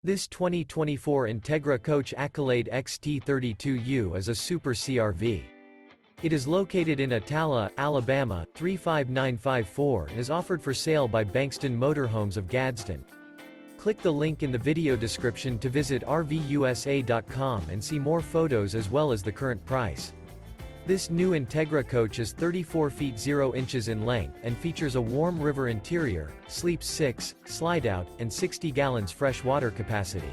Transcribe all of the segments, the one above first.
This 2024 Entegra Coach Accolade XT 32U is a super CRV. It is located in Attalla, Alabama, 35954 and is offered for sale by Bankston Motorhomes of Gadsden. Click the link in the video description to visit RVUSA.com and see more photos as well as the current price. This new Entegra coach is 34 feet 0 inches in length and features a warm river interior, sleeps 6, Slideout, and 60 gallons fresh water capacity.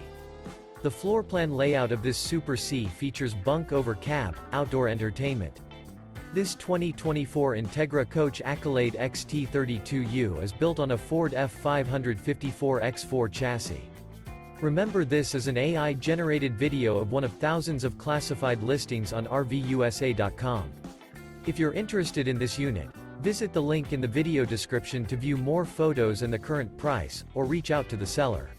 The floor plan layout of this Super C features Bunk Over Cab, outdoor entertainment. This 2024 Entegra Coach Accolade XT 32U is built on a Ford F550 X4 chassis. Remember, this is an AI-generated video of one of thousands of classified listings on RVUSA.com. If you're interested in this unit, visit the link in the video description to view more photos and the current price, or reach out to the seller.